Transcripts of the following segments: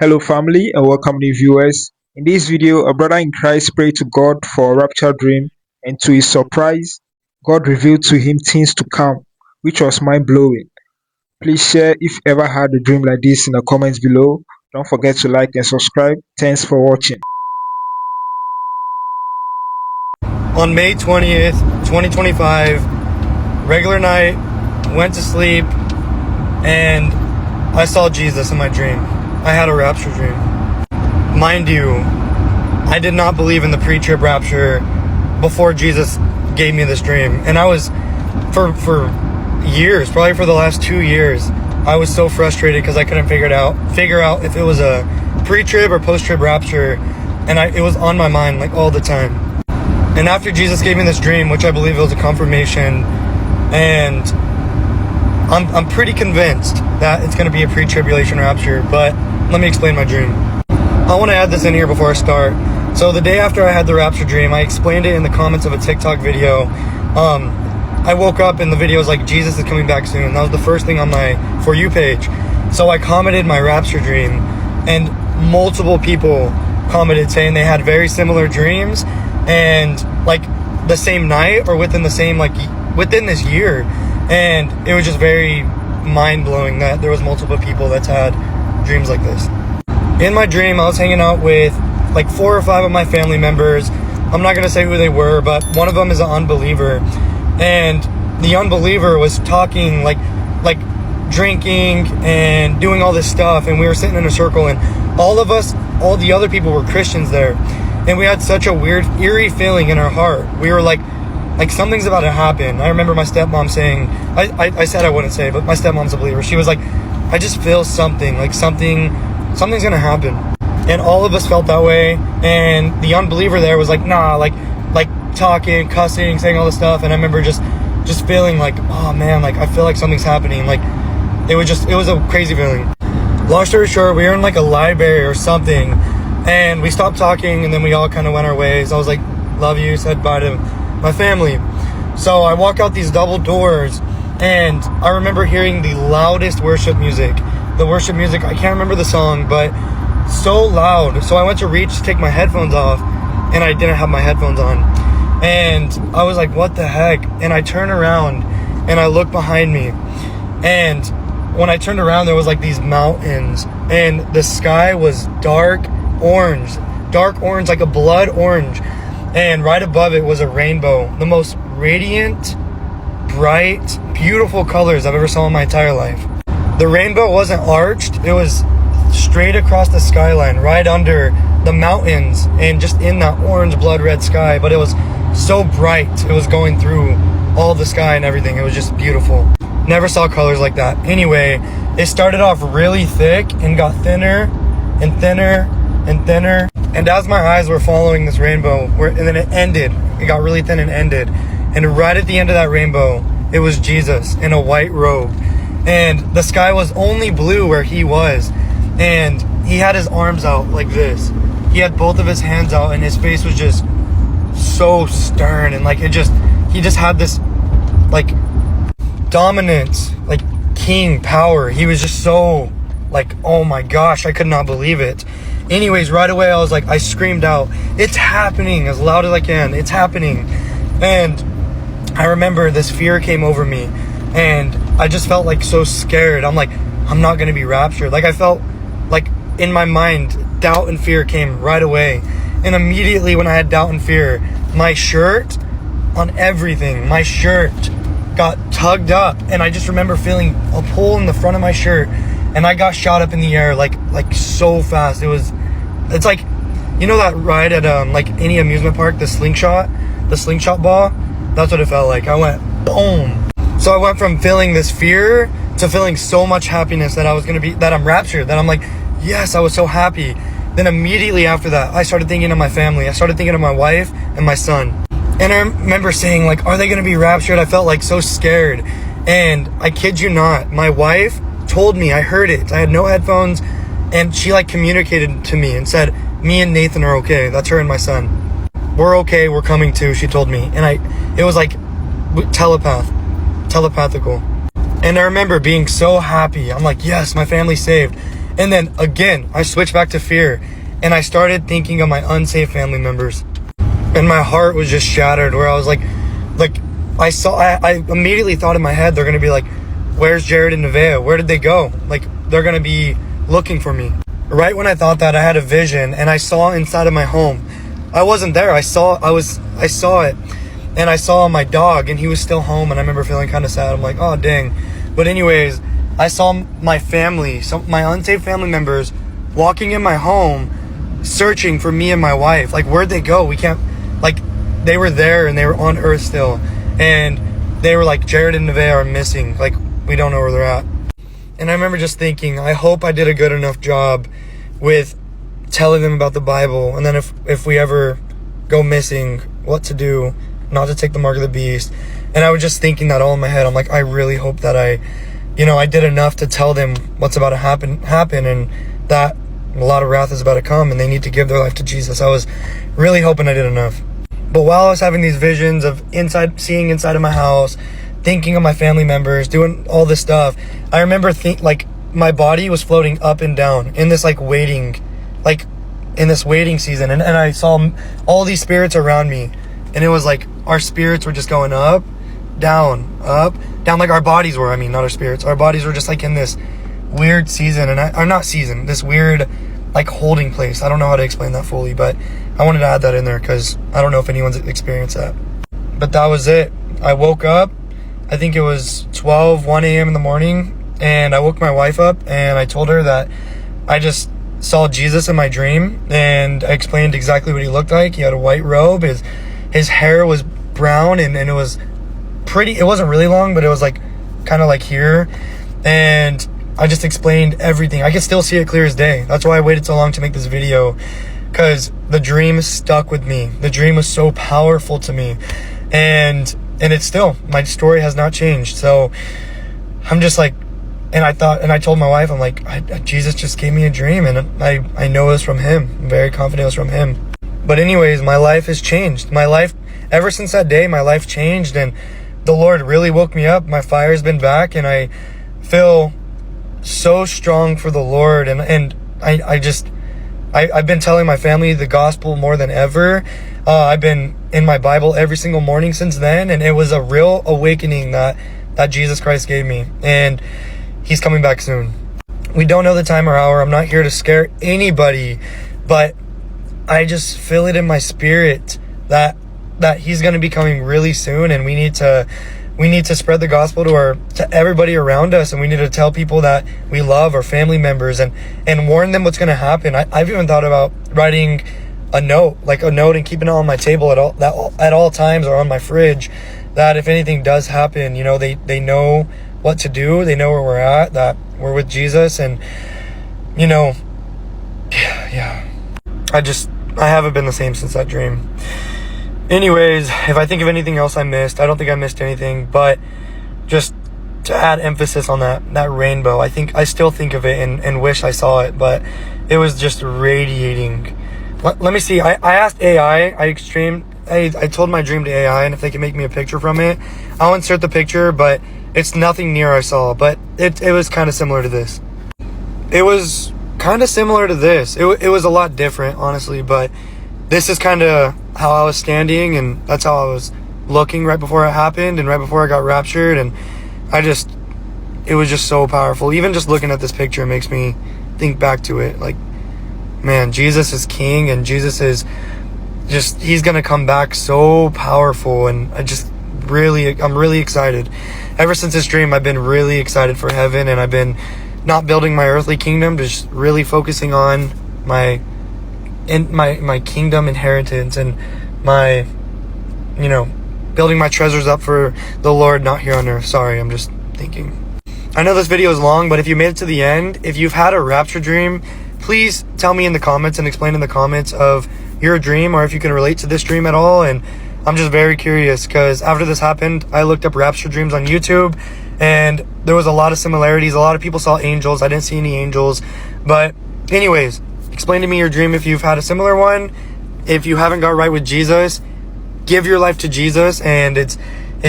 Hello family and welcome new viewers. In this video, a brother in Christ prayed to God for a rapture dream, and to his surprise, God revealed to him things to come, which was mind-blowing. Please share if you ever had a dream like this in the comments below. Don't forget to like and subscribe. Thanks for watching. On May 20th, 2025, regular night, went to sleep, and I saw Jesus in my dream. I had a rapture dream. Mind you, I did not believe in the pre-trib rapture before Jesus gave me this dream. And I was, for years, probably for the last 2 years, I was so frustrated because I couldn't figure out if it was a pre-trib or post-trib rapture. And it was on my mind like all the time. And after Jesus gave me this dream, which I believe it was a confirmation, and I'm pretty convinced that it's going to be a pre-tribulation rapture, but let me explain my dream. I want to add this in here before I start. So the day after I had the rapture dream, I explained it in the comments of a TikTok video. I woke up and the video was like, Jesus is coming back soon. That was the first thing on my For You page. So I commented my rapture dream, and multiple people commented saying they had very similar dreams, and like the same night or within the same, like within this year. And it was just very mind-blowing that there was multiple people that's had dreams like this. In my dream, I was hanging out with like 4 or 5 of my family members. I'm not gonna say who they were, but one of them is an unbeliever, and the unbeliever was talking like drinking and doing all this stuff, and we were sitting in a circle, and all the other people were Christians there, and we had such a weird, eerie feeling in our heart. We were like something's about to happen. I remember my stepmom saying, I said I wouldn't say, but my stepmom's a believer. She was like, I just feel something, like something's gonna happen. And all of us felt that way. And the unbeliever there was like, nah, like talking, cussing, saying all this stuff. And I remember just feeling like, oh man, like I feel like something's happening. Like it was a crazy feeling. Long story short, we were in like a library or something, and we stopped talking, and then we all kind of went our ways. I was like, love you, said bye to my family. So I walk out these double doors, and I remember hearing the loudest worship music. The worship music, I can't remember the song, but so loud. So I went to reach to take my headphones off, and I didn't have my headphones on. And I was like, what the heck? And I turn around and I look behind me, and when I turned around, there was like these mountains, and the sky was dark orange, like a blood orange. And right above it was a rainbow, the most radiant, bright, beautiful colors I've ever saw in my entire life. The rainbow wasn't arched, it was straight across the skyline, right under the mountains, and just in that orange blood red sky. But it was so bright, it was going through all the sky and everything. It was just beautiful. Never saw colors like that. Anyway, it started off really thick and got thinner and thinner and thinner. And as my eyes were following this rainbow, and then it ended, it got really thin and ended. And right at the end of that rainbow, it was Jesus in a white robe. And the sky was only blue where he was. And he had his arms out like this. He had both of his hands out, and his face was just so stern. And like he just had this like dominance, like king power. He was just so like, oh my gosh, I could not believe it. Anyways, right away I was like, I screamed out, it's happening, as loud as I can, it's happening. And I remember this fear came over me, and I just felt like so scared. I'm like, I'm not gonna be raptured. Like I felt like in my mind, doubt and fear came right away. And immediately when I had doubt and fear, my shirt, on everything, my shirt got tugged up, and I just remember feeling a pull in the front of my shirt, and I got shot up in the air like so fast. It's like, you know that ride at like any amusement park, the slingshot ball? That's what it felt like. I went boom. So I went from feeling this fear to feeling so much happiness that I'm raptured, that I'm like, yes, I was so happy. Then immediately after that, I started thinking of my family. I started thinking of my wife and my son. And I remember saying like, are they gonna be raptured? I felt like so scared. And I kid you not, my wife told me, I heard it. I had no headphones, and she like communicated to me and said, me and Nathan are okay. That's her and my son. We're okay, we're coming too, she told me. And it was like telepathical. And I remember being so happy. I'm like, yes, my family's saved. And then again, I switched back to fear, and I started thinking of my unsaved family members, and my heart was just shattered, where I was like I immediately thought in my head, they're gonna be like, where's Jared and Nevaeh? Where did they go? Like, they're gonna be looking for me. Right when I thought that, I had a vision, and I saw inside of my home. I wasn't there. I saw it, and I saw my dog, and he was still home, and I remember feeling kind of sad. I'm like, oh dang. But anyways, I saw my family, my unsaved family members, walking in my home, searching for me and my wife. Like, where'd they go? We can't, like, they were there, and they were on earth still, and they were like, Jared and Nevaeh are missing. Like, we don't know where they're at. And I remember just thinking, I hope I did a good enough job with telling them about the Bible. And then if we ever go missing, what to do, not to take the mark of the beast. And I was just thinking that all in my head. I'm like, I really hope that I did enough to tell them what's about to happen, and that a lot of wrath is about to come, and they need to give their life to Jesus. I was really hoping I did enough. But while I was having these visions of seeing inside of my house, thinking of my family members, doing all this stuff, I remember my body was floating up and down in this waiting season, and I saw all these spirits around me, and it was like our spirits were just going up, down, like our bodies were. I mean, not our spirits. Our bodies were just like in this weird season, this weird holding place. I don't know how to explain that fully, but I wanted to add that in there because I don't know if anyone's experienced that. But that was it. I woke up, I think it was 1 a.m. in the morning, and I woke my wife up, and I told her that I just saw Jesus in my dream, and I explained exactly what he looked like. He had a white robe, his hair was brown, and it was pretty, it wasn't really long, but it was kind of here, and I just explained everything. I can still see it clear as day. That's why I waited so long to make this video, because the dream stuck with me. The dream was so powerful to me, and it's still, my story has not changed. So I'm just and I told my wife, I'm like, Jesus just gave me a dream, and I know it was from him. I'm very confident it was from him. But anyways, my life has changed. My life, ever since that day, my life changed, and the Lord really woke me up. My fire's been back, and I feel so strong for the Lord, and I've been telling my family the gospel more than ever. I've been in my Bible every single morning since then, and it was a real awakening that Jesus Christ gave me, and he's coming back soon. We don't know the time or hour. I'm not here to scare anybody, but I just feel it in my spirit that he's going to be coming really soon, and we need to spread the gospel to everybody around us, and we need to tell people that we love our family members, and warn them what's going to happen. I've even thought about writing a note and keeping it on my table at all times, or on my fridge, that if anything does happen, they know what to do. They know where we're at, that we're with Jesus, and yeah. I haven't been the same since that dream. Anyways, if I think of anything else I missed, I don't think I missed anything, but just to add emphasis on that rainbow, I still think of it and wish I saw it, but it was just radiating. Let me see. I asked AI, I told my dream to AI, and if they can make me a picture from it, I'll insert the picture, but it's nothing near I saw, but it was kind of similar to this. It was kind of similar to this. It was a lot different, honestly, but this is kind of how I was standing, and that's how I was looking right before it happened, and right before I got raptured, and it was just so powerful. Even just looking at this picture makes me think back to it. Man, Jesus is king, and Jesus is he's gonna come back so powerful, and I'm really excited. Ever since this dream, I've been really excited for heaven, and I've been not building my earthly kingdom, just really focusing on my kingdom inheritance, and my building my treasures up for the Lord, not here on earth. Sorry, I'm just thinking. I know this video is long, but if you made it to the end, if you've had a rapture dream, please tell me in the comments and explain in the comments of your dream, or if you can relate to this dream at all. And I'm just very curious, because after this happened, I looked up rapture dreams on YouTube, and there was a lot of similarities. A lot of people saw angels. I didn't see any angels. But anyways, explain to me your dream if you've had a similar one. If you haven't got right with Jesus, give your life to Jesus, and it's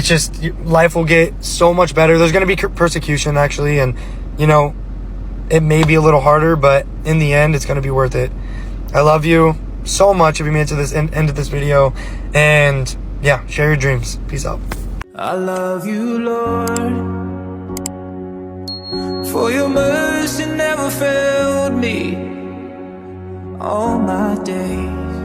just, life will get so much better. There's going to be persecution, actually, and it may be a little harder, but in the end, it's going to be worth it. I love you so much if you made it to this end of this video. And yeah, share your dreams. Peace out. I love you, Lord, for your mercy never failed me all my days.